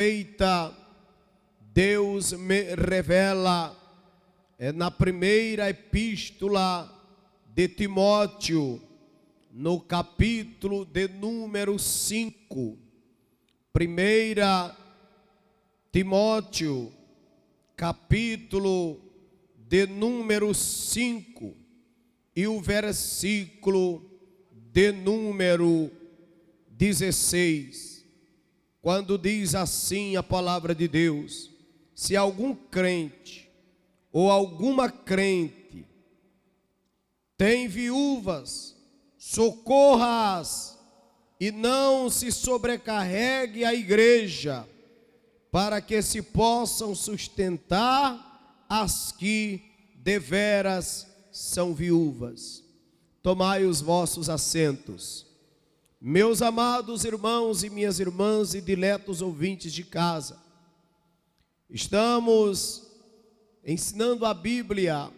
feita, Deus me revela na primeira epístola de Timóteo, no capítulo de número 5. Primeira Timóteo, capítulo de número 5, e o versículo de número 16. Quando diz assim a palavra de Deus: se algum crente ou alguma crente tem viúvas, socorra-as e não se sobrecarregue a igreja, para que se possam sustentar as que deveras são viúvas. Tomai os vossos assentos. Meus amados irmãos e minhas irmãs e diletos ouvintes de casa, estamos ensinando a Bíblia,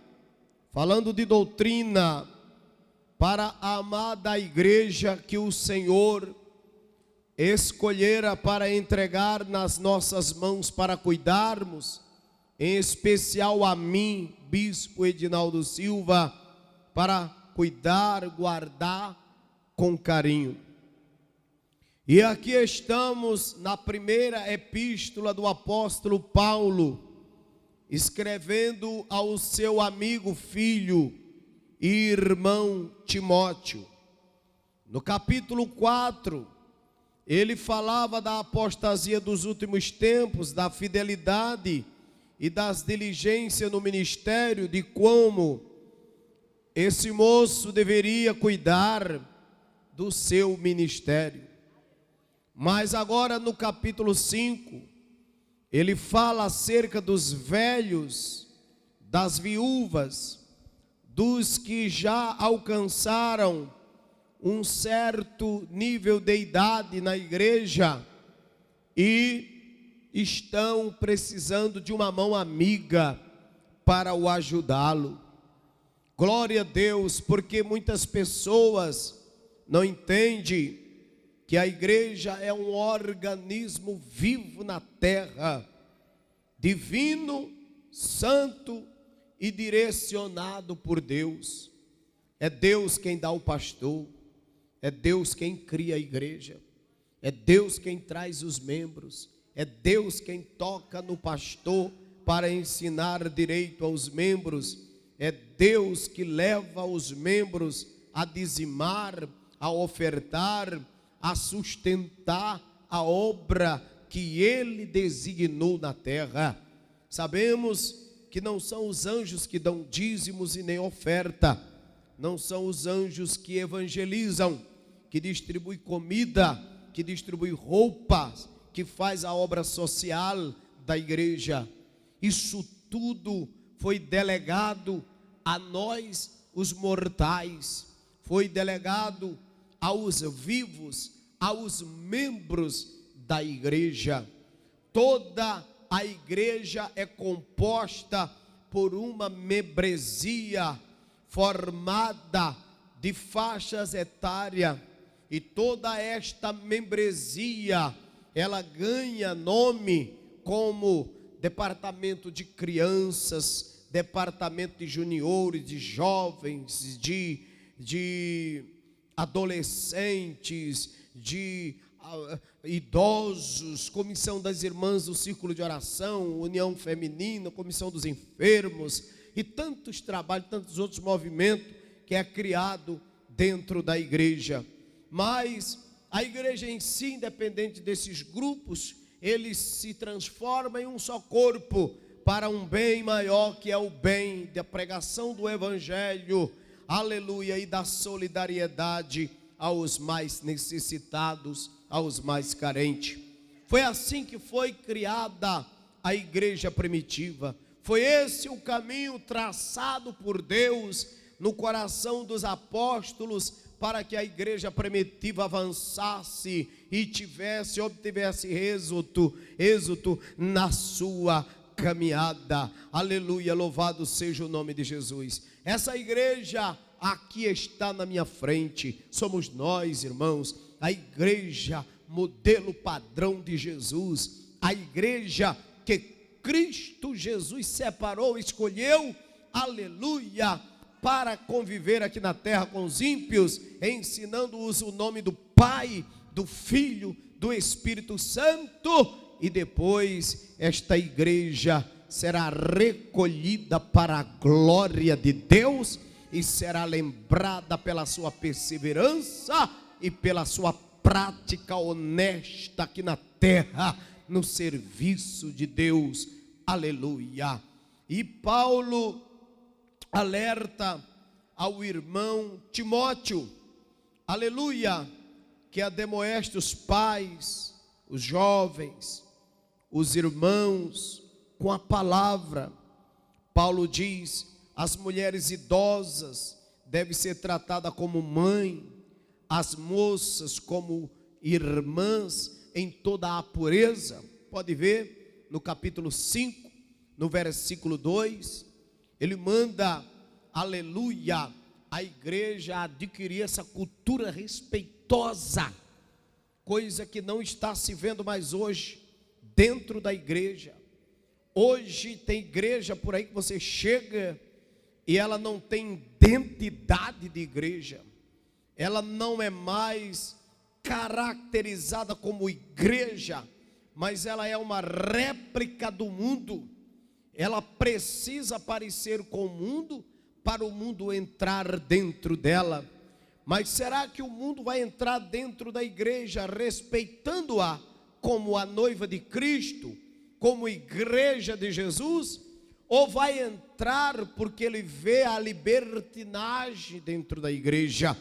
falando de doutrina para a amada igreja que o Senhor escolhera para entregar nas nossas mãos para cuidarmos, em especial a mim, Bispo Edinaldo Silva, para cuidar, guardar com carinho. E aqui estamos na primeira epístola do apóstolo Paulo, escrevendo ao seu amigo, filho e irmão Timóteo. No capítulo 4, ele falava da apostasia dos últimos tempos, da fidelidade e das diligências no ministério, de como esse moço deveria cuidar do seu ministério. Mas agora no capítulo 5, ele fala acerca dos velhos, das viúvas, dos que já alcançaram um certo nível de idade na igreja e estão precisando de uma mão amiga para o ajudá-lo. Glória a Deus, porque muitas pessoas não entendem que a igreja é um organismo vivo na terra, divino, santo e direcionado por Deus. É Deus quem dá o pastor, é Deus quem cria a igreja, é Deus quem traz os membros, é Deus quem toca no pastor para ensinar direito aos membros, é Deus que leva os membros a dizimar, a ofertar, a sustentar a obra que Ele designou na terra. Sabemos que não são os anjos que dão dízimos e nem oferta, não são os anjos que evangelizam, que distribuem comida, que distribuem roupas, que faz a obra social da igreja. Isso tudo foi delegado a nós, os mortais, foi delegado aos vivos, aos membros da igreja. Toda a igreja é composta por uma membresia formada de faixas etárias, e toda esta membresia, ela ganha nome como departamento de crianças, departamento de juniores, de jovens, de adolescentes, de idosos, comissão das irmãs do círculo de oração, união feminina, comissão dos enfermos e tantos trabalhos, tantos outros movimentos que é criado dentro da igreja. Mas a igreja em si, independente desses grupos, eles se transformam em um só corpo para um bem maior, que é o bem da pregação do evangelho, aleluia, e da solidariedade aos mais necessitados, aos mais carentes. Foi assim que foi criada a igreja primitiva. Foi esse o caminho traçado por Deus no coração dos apóstolos, para que a igreja primitiva avançasse e obtivesse êxito na sua caminhada. Aleluia, louvado seja o nome de Jesus. Essa igreja aqui está na minha frente, somos nós, irmãos, a igreja modelo padrão de Jesus, a igreja que Cristo Jesus separou, escolheu, aleluia, para conviver aqui na terra com os ímpios, ensinando-os o nome do Pai, do Filho, do Espírito Santo, e depois esta igreja será recolhida para a glória de Deus e será lembrada pela sua perseverança e pela sua prática honesta aqui na terra, no serviço de Deus, aleluia. E Paulo alerta ao irmão Timóteo, aleluia, que ademoeste os pais, os jovens, os irmãos, com a palavra. Paulo diz, as mulheres idosas devem ser tratadas como mãe, as moças como irmãs, em toda a pureza. Pode ver no capítulo 5, no versículo 2, ele manda, aleluia, a igreja adquirir essa cultura respeitosa, coisa que não está se vendo mais hoje dentro da igreja. Hoje tem igreja por aí que você chega e ela não tem identidade de igreja, ela não é mais caracterizada como igreja, mas ela é uma réplica do mundo. Ela precisa parecer com o mundo para o mundo entrar dentro dela. Mas será que o mundo vai entrar dentro da igreja respeitando-a como a noiva de Cristo, como igreja de Jesus? Ou vai entrar porque ele vê a libertinagem dentro da igreja,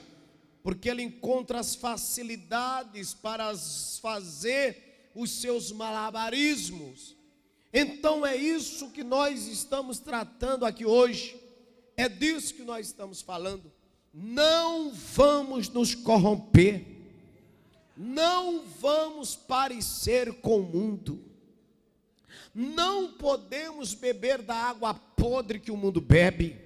porque ele encontra as facilidades para fazer os seus malabarismos? Então é isso que nós estamos tratando aqui hoje, é disso que nós estamos falando. Não vamos nos corromper, não vamos parecer com o mundo, não podemos beber da água podre que o mundo bebe,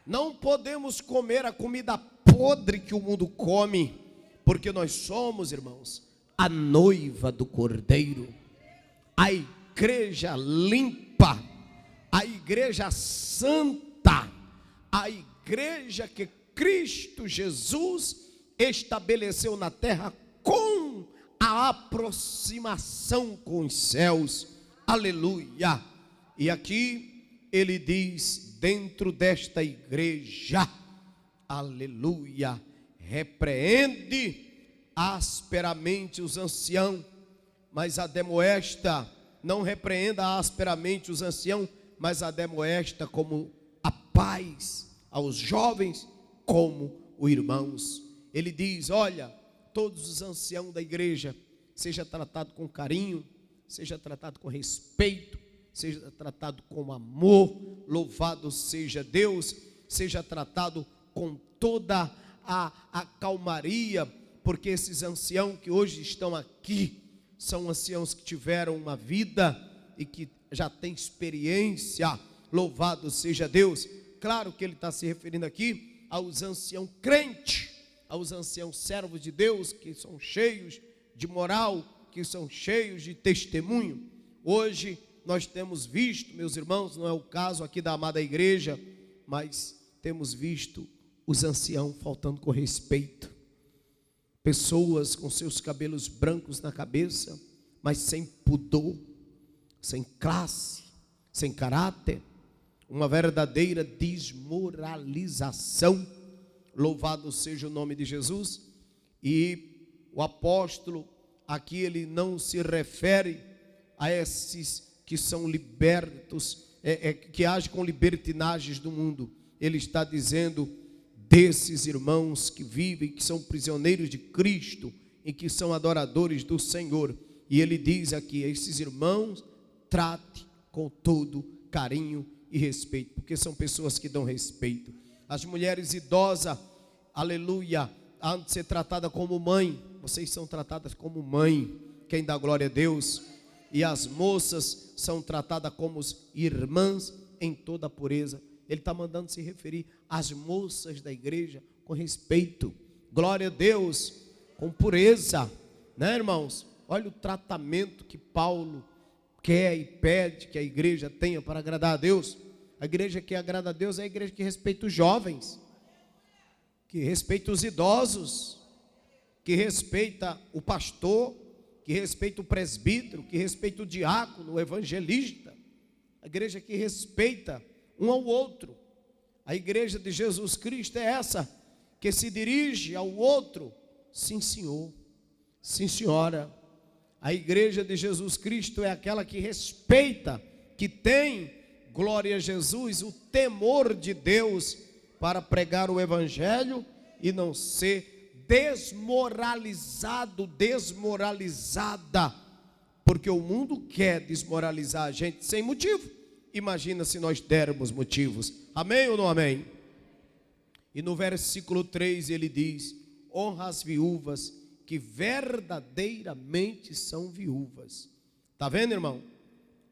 não podemos comer a comida podre que o mundo come, porque nós somos, irmãos, a noiva do Cordeiro, a igreja limpa, a igreja santa, a igreja que Cristo Jesus estabeleceu na terra com a aproximação com os céus, aleluia. E aqui ele diz, dentro desta igreja, aleluia, repreende asperamente os anciãos, mas admoesta, não repreenda asperamente os anciãos, mas admoesta como a paz aos jovens, como os irmãos. Ele diz, olha, todos os anciãos da igreja, seja tratado com carinho, seja tratado com respeito, seja tratado com amor, louvado seja Deus, seja tratado com toda a calmaria, porque esses anciãos que hoje estão aqui, são anciãos que tiveram uma vida e que já têm experiência, louvado seja Deus. Claro que ele está se referindo aqui aos anciãos crentes, aos anciãos servos de Deus, que são cheios de moral, que são cheios de testemunho. Hoje nós temos visto, meus irmãos, não é o caso aqui da amada igreja, mas temos visto os anciãos faltando com respeito, pessoas com seus cabelos brancos na cabeça, mas sem pudor, sem classe, sem caráter, uma verdadeira desmoralização. Louvado seja o nome de Jesus. E o apóstolo aqui, ele não se refere a esses que são libertos, que agem com libertinagens do mundo. Ele está dizendo desses irmãos que vivem, que são prisioneiros de Cristo e que são adoradores do Senhor. E ele diz aqui, esses irmãos, trate com todo carinho e respeito, porque são pessoas que dão respeito. As mulheres idosas, aleluia, há de ser tratada como mãe. Vocês são tratadas como mãe, quem dá glória a Deus. E as moças são tratadas como irmãs em toda a pureza. Ele está mandando se referir às moças da igreja com respeito, glória a Deus, com pureza, né, irmãos? Olha o tratamento que Paulo quer e pede que a igreja tenha para agradar a Deus? A igreja que agrada a Deus é a igreja que respeita os jovens, que respeita os idosos, que respeita o pastor, que respeita o presbítero, que respeita o diácono, o evangelista. A igreja que respeita um ao outro. A igreja de Jesus Cristo é essa, que se dirige ao outro, sim senhor, sim senhora. A igreja de Jesus Cristo é aquela que respeita, que tem, glória a Jesus, o temor de Deus para pregar o evangelho e não ser desmoralizado, desmoralizada, porque o mundo quer desmoralizar a gente sem motivo. Imagina se nós dermos motivos. Amém ou não amém? E no versículo 3 ele diz: honra as viúvas que verdadeiramente são viúvas. Está vendo, irmão?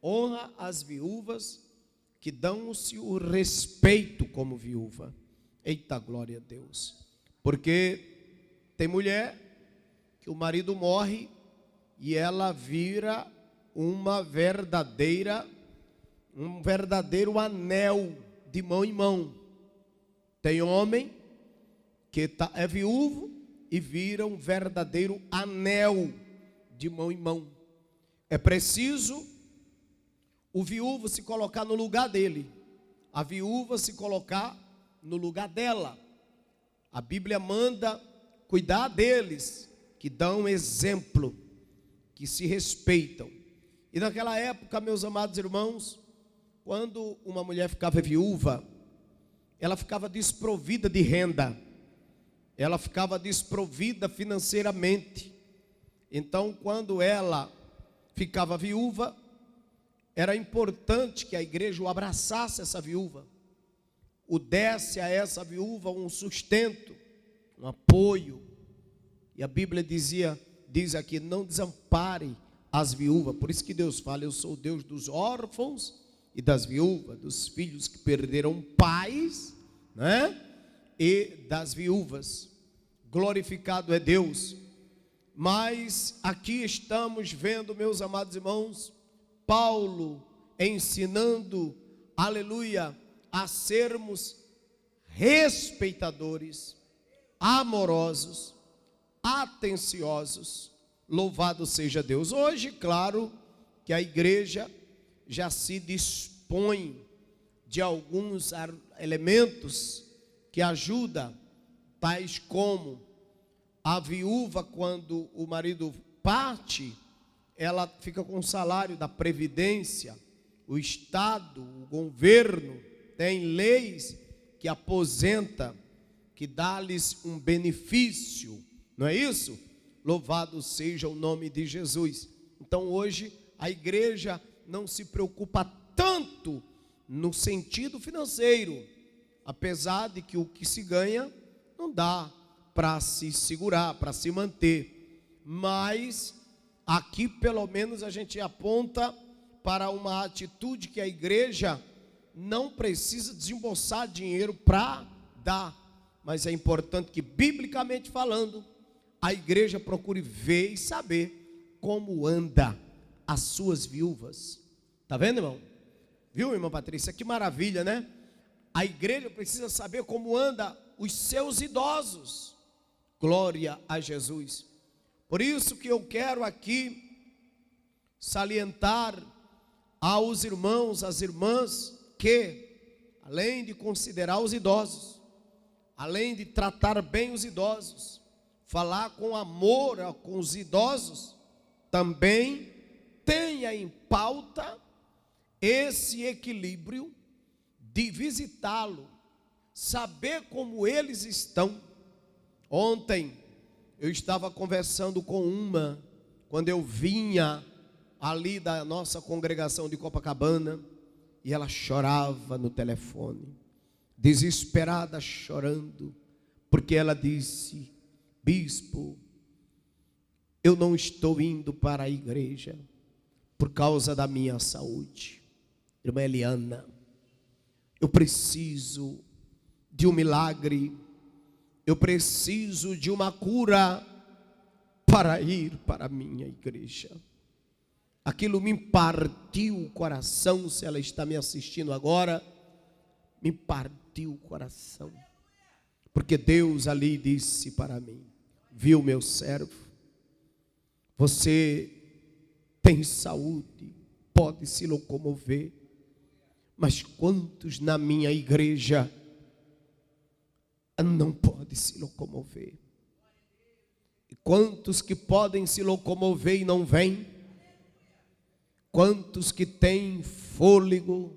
Honra as viúvas que dão-se o respeito como viúva. Eita, glória a Deus. Porque tem mulher que o marido morre e ela vira um verdadeiro anel de mão em mão. Tem homem que é viúvo e vira um verdadeiro anel de mão em mão. É preciso o viúvo se colocar no lugar dele, a viúva se colocar no lugar dela. A Bíblia manda cuidar deles, que dão exemplo, que se respeitam. E naquela época, meus amados irmãos, quando uma mulher ficava viúva, ela ficava desprovida de renda, ela ficava desprovida financeiramente. Então, quando ela ficava viúva, era importante que a igreja o abraçasse, essa viúva, o desse a essa viúva um sustento, um apoio. E a Bíblia diz aqui: não desampare as viúvas. Por isso que Deus fala: eu sou o Deus dos órfãos e das viúvas, dos filhos que perderam pais, né? E das viúvas. Glorificado é Deus. Mas aqui estamos vendo, meus amados irmãos, Paulo ensinando, aleluia, a sermos respeitadores, amorosos, atenciosos. Louvado seja Deus. Hoje, claro, que a igreja já se dispõe de alguns elementos que ajudam, tais como a viúva, quando o marido parte, ela fica com o salário da previdência. O Estado, o governo, tem leis que aposenta, que dá-lhes um benefício, não é isso? Louvado seja o nome de Jesus. Então hoje a igreja não se preocupa tanto no sentido financeiro, apesar de que o que se ganha não dá para se segurar, para se manter. Mas aqui pelo menos a gente aponta para uma atitude que a igreja não precisa desembolsar dinheiro para dar, mas é importante que, biblicamente falando, a igreja procure ver e saber como anda as suas viúvas. Está vendo, irmão? Viu, irmã Patrícia? Que maravilha, né? A igreja precisa saber como anda os seus idosos. Glória a Jesus. Por isso que eu quero aqui salientar aos irmãos, às irmãs, que além de considerar os idosos, além de tratar bem os idosos, falar com amor com os idosos, também tenha em pauta esse equilíbrio de visitá-lo, saber como eles estão. Ontem eu estava conversando com uma, quando eu vinha ali da nossa congregação de Copacabana, e ela chorava no telefone, desesperada, chorando, porque ela disse: bispo, eu não estou indo para a igreja por causa da minha saúde. Irmã Eliana, eu preciso de um milagre, eu preciso de uma cura para ir para a minha igreja. Aquilo me partiu o coração. Se ela está me assistindo agora, me partiu o coração. Porque Deus ali disse para mim: viu, meu servo, você tem saúde, pode se locomover, mas quantos na minha igreja não podem se locomover? E quantos que podem se locomover e não vêm? Quantos que têm fôlego,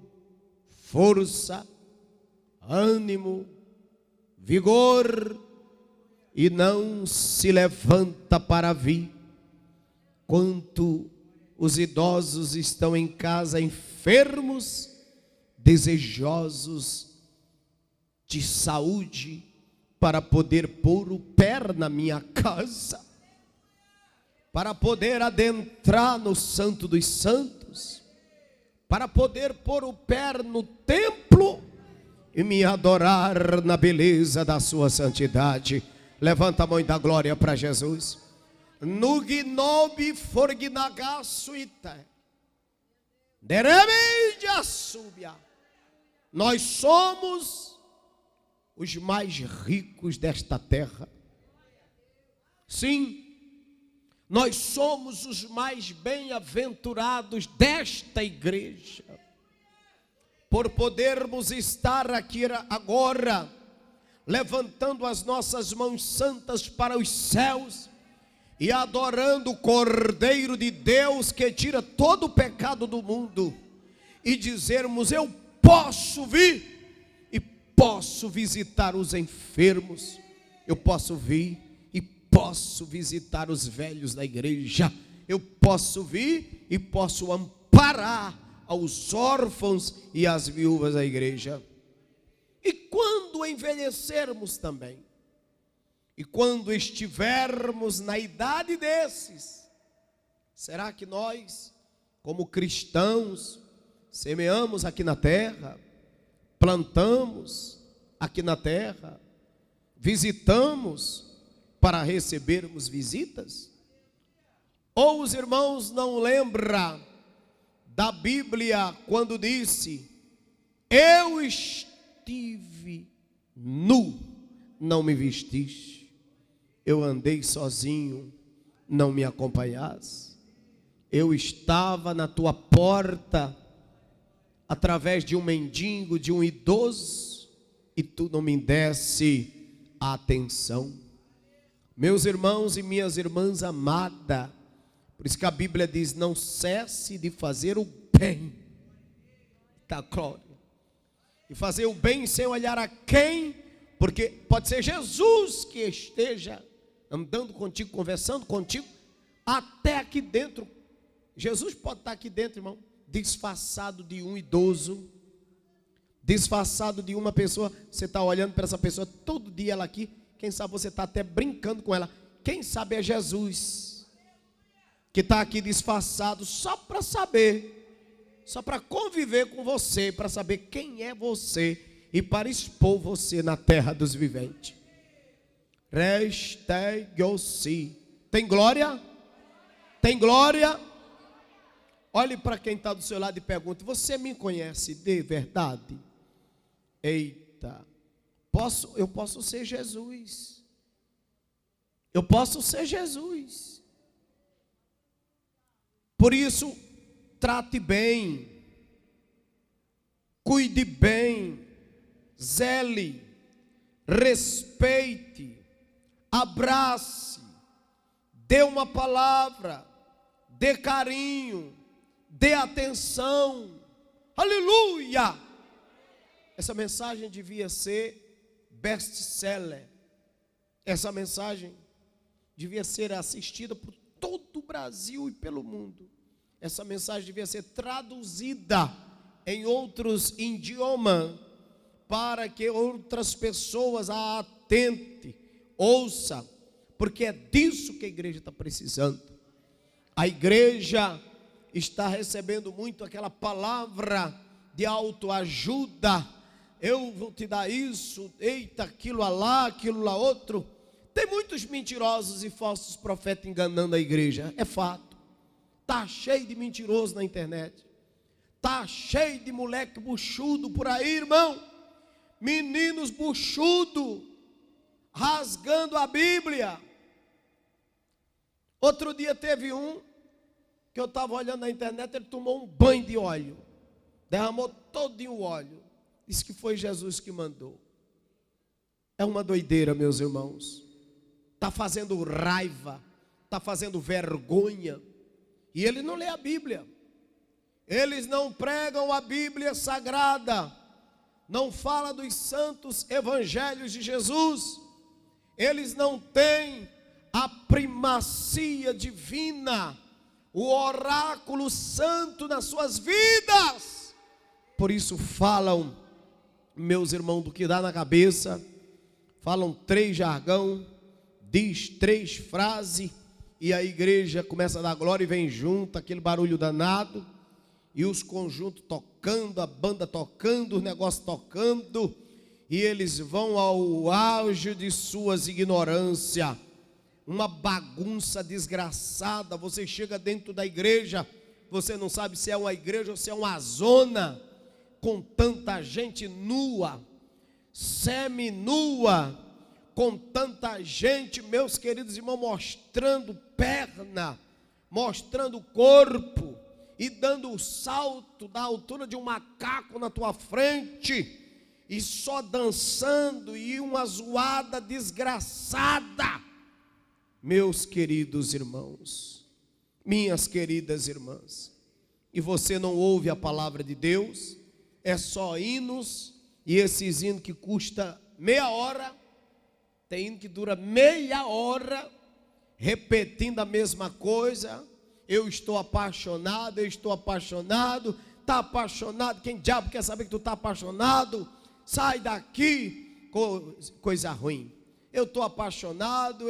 força, ânimo, vigor e não se levanta para vir? Quanto os idosos estão em casa enfermos, desejosos de saúde, para poder pôr o pé na minha casa, para poder adentrar no Santo dos Santos, para poder pôr o pé no templo e me adorar na beleza da sua santidade. Levanta a mão e dá glória para Jesus. No gnobi forgnagasuita deremeja subia. Nós somos os mais ricos desta terra. Sim, nós somos os mais bem-aventurados desta igreja, por podermos estar aqui agora, levantando as nossas mãos santas para os céus e adorando o Cordeiro de Deus que tira todo o pecado do mundo, e dizermos: eu posso vir e posso visitar os enfermos, eu posso vir e posso visitar os velhos da igreja, eu posso vir e posso amparar aos órfãos e às viúvas da igreja. E quando envelhecermos também, e quando estivermos na idade desses, será que nós, como cristãos, semeamos aqui na terra, plantamos aqui na terra, visitamos para recebermos visitas? Ou os irmãos não lembram da Bíblia quando disse: eu estive nu, não me vestiste, eu andei sozinho, não me acompanhaste, eu estava na tua porta através de um mendigo, de um idoso, e tu não me desse atenção. Meus irmãos e minhas irmãs amadas, por isso que a Bíblia diz: não cesse de fazer o bem, tá, glória, e fazer o bem sem olhar a quem, porque pode ser Jesus que esteja andando contigo, conversando contigo, até aqui dentro. Jesus pode estar aqui dentro, irmão, disfarçado de um idoso, disfarçado de uma pessoa. Você está olhando para essa pessoa todo dia, ela aqui, quem sabe você está até brincando com ela. Quem sabe é Jesus que está aqui disfarçado só para saber, só para conviver com você, para saber quem é você e para expor você na terra dos viventes. Reste-se. Tem glória? Tem glória? Olhe para quem está do seu lado e pergunte: você me conhece de verdade? Eita, eu posso ser Jesus. Eu posso ser Jesus. Por isso, trate bem, cuide bem, zele, respeite, abrace, dê uma palavra, dê carinho, dê atenção. Aleluia! Essa mensagem devia ser best-seller. Essa mensagem devia ser assistida por todo o Brasil e pelo mundo. Essa mensagem devia ser traduzida em outros idiomas, para que outras pessoas a atentem, ouçam, porque é disso que a igreja está precisando. A igreja está recebendo muito aquela palavra de autoajuda: eu vou te dar isso, eita, aquilo lá, outro. Tem muitos mentirosos e falsos profetas enganando a igreja, é fato. Tá cheio de mentiroso na internet. Tá cheio de moleque buchudo por aí, irmão. Meninos buchudo rasgando a Bíblia. Outro dia teve um que eu estava olhando na internet, ele tomou um banho de óleo. Derramou todinho o óleo. Disse que foi Jesus que mandou. É uma doideira, meus irmãos. Está fazendo raiva, está fazendo vergonha. E ele não lê a Bíblia. Eles não pregam a Bíblia sagrada. Não fala dos santos evangelhos de Jesus. Eles não têm a primacia divina, o oráculo santo nas suas vidas. Por isso falam, meus irmãos, do que dá na cabeça. Falam 3 jargão, diz 3 frases, e a igreja começa a dar glória e vem junto, aquele barulho danado, e os conjuntos tocando, a banda tocando, os negócios tocando, e eles vão ao auge de suas ignorâncias, uma bagunça desgraçada. Você chega dentro da igreja, você não sabe se é uma igreja ou se é uma zona, com tanta gente nua, semi-nua, com tanta gente, meus queridos irmãos, mostrando perna, mostrando corpo, e dando o salto da altura de um macaco na tua frente, e só dançando, e uma zoada desgraçada. Meus queridos irmãos, minhas queridas irmãs, e você não ouve a palavra de Deus, é só hinos, e esses hinos que custa meia hora, tem hino que dura meia hora, repetindo a mesma coisa. Eu estou apaixonado, está apaixonado, quem diabo quer saber que tu está apaixonado? Sai daqui, coisa ruim. Eu estou apaixonado,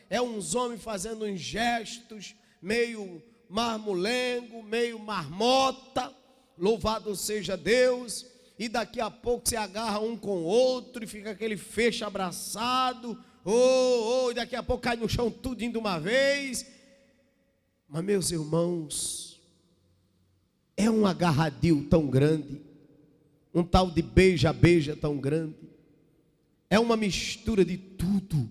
é uns homens fazendo uns gestos, meio marmolengo, meio marmota, louvado seja Deus, e daqui a pouco se agarra um com o outro, e fica aquele fecho abraçado, e daqui a pouco cai no chão tudinho de uma vez. Mas meus irmãos, é um agarradio tão grande, um tal de beija-beija tão grande, é uma mistura de tudo,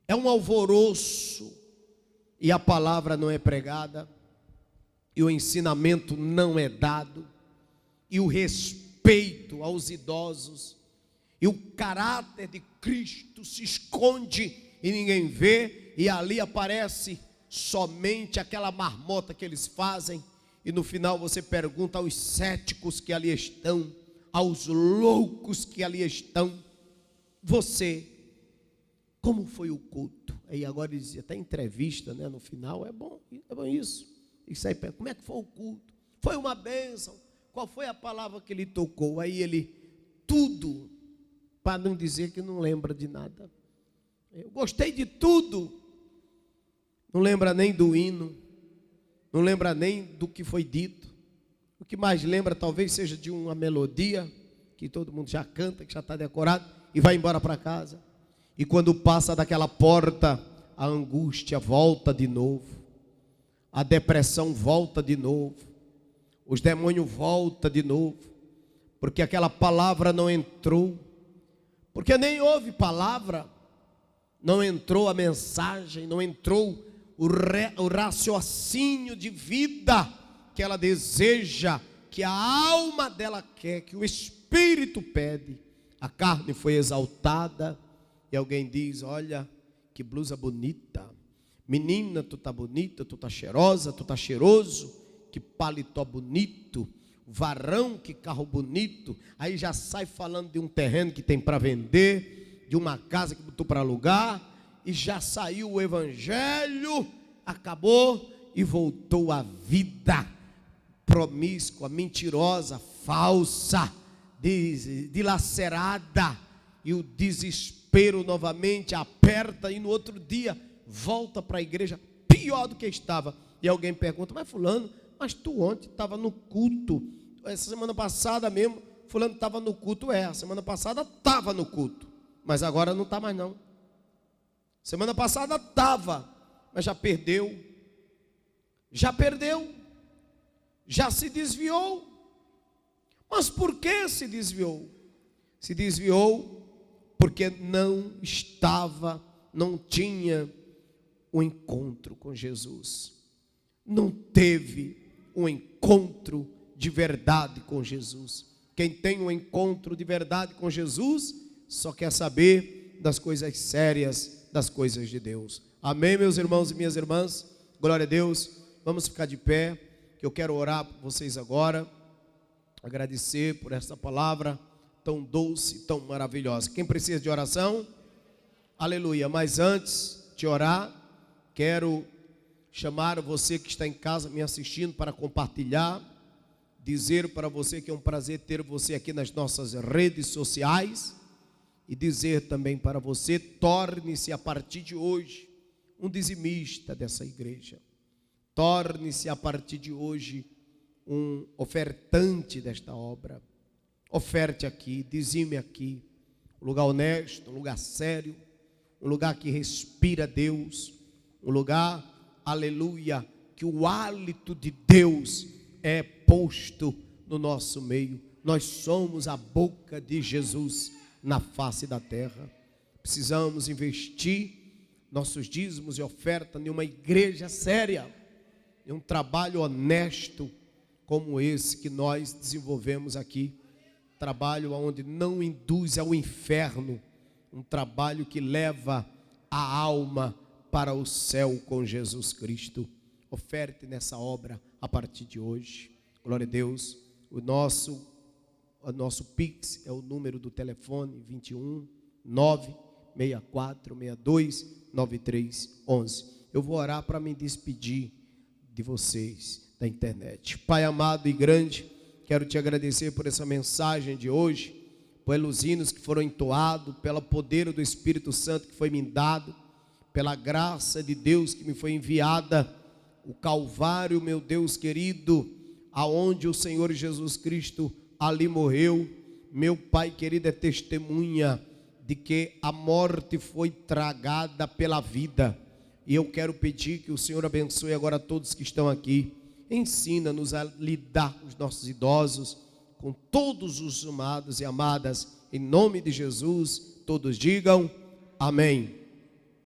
é um alvoroço, e a palavra não é pregada, e o ensinamento não é dado, e o respeito aos idosos, e o caráter de Cristo se esconde e ninguém vê, e ali aparece somente aquela marmota que eles fazem, e no final você pergunta aos céticos que ali estão, aos loucos que ali estão: você, como foi o culto? Aí agora ele dizia, até entrevista, né, no final, é bom isso. Isso aí, como é que foi o culto? Foi uma bênção. Qual foi a palavra que ele tocou? Aí ele, tudo, para não dizer que não lembra de nada. Eu gostei de tudo. Não lembra nem do hino, não lembra nem do que foi dito. O que mais lembra talvez seja de uma melodia que todo mundo já canta, que já está decorado, e vai embora para casa. E quando passa daquela porta, a angústia volta de novo, a depressão volta de novo, os demônios voltam de novo, porque aquela palavra não entrou, porque nem houve palavra, não entrou a mensagem, não entrou o raciocínio de vida que ela deseja, que a alma dela quer, que o espírito pede. A carne foi exaltada, e alguém diz: olha, que blusa bonita, menina, tu tá bonita, tu tá cheirosa, tu tá cheiroso, que paletó bonito, varão, que carro bonito. Aí já sai falando de um terreno que tem para vender, de uma casa que botou para alugar, e já saiu o evangelho, acabou e voltou à vida promíscua, mentirosa, falsa, dilacerada, e o desespero novamente aperta, e no outro dia volta para a igreja pior do que estava. E alguém pergunta: mas fulano, mas tu ontem estava no culto, essa semana passada mesmo fulano estava no culto. A semana passada estava no culto, mas agora não está mais não. Semana passada estava, mas já perdeu. já perdeu, já se desviou. Mas por que se desviou? Se desviou porque não tinha um encontro com Jesus. Não teve um encontro de verdade com Jesus. Quem tem um encontro de verdade com Jesus só quer saber das coisas sérias, das coisas de Deus. Amém, meus irmãos e minhas irmãs? Glória a Deus. Vamos ficar de pé, que eu quero orar por vocês agora. Agradecer por essa palavra tão doce, tão maravilhosa. Quem precisa de oração? Aleluia. Mas antes de orar, quero chamar você que está em casa me assistindo para compartilhar, dizer para você que é um prazer ter você aqui nas nossas redes sociais e dizer também para você, torne-se a partir de hoje um dizimista dessa igreja. Torne-se a partir de hoje um ofertante desta obra. Oferte aqui, dizime aqui, um lugar honesto, um lugar sério, um lugar que respira Deus, um lugar, aleluia, que o hálito de Deus é posto no nosso meio. Nós somos a boca de Jesus na face da terra. Precisamos investir nossos dízimos e oferta em uma igreja séria, em um trabalho honesto como esse que nós desenvolvemos aqui. Trabalho onde não induz ao inferno, um trabalho que leva a alma para o céu com Jesus Cristo. Oferte nessa obra a partir de hoje. Glória a Deus. O nosso Pix é o número do telefone 21 964 62 9311. Eu vou orar para me despedir de vocês da internet. Pai amado e grande, quero te agradecer por essa mensagem de hoje, pelos hinos que foram entoados, pelo poder do Espírito Santo que foi me dado, pela graça de Deus que me foi enviada, o Calvário, meu Deus querido, aonde o Senhor Jesus Cristo ali morreu. Meu Pai querido é testemunha de que a morte foi tragada pela vida, e eu quero pedir que o Senhor abençoe agora todos que estão aqui. Ensina-nos a lidar com os nossos idosos, com todos os amados e amadas, em nome de Jesus. Todos digam amém.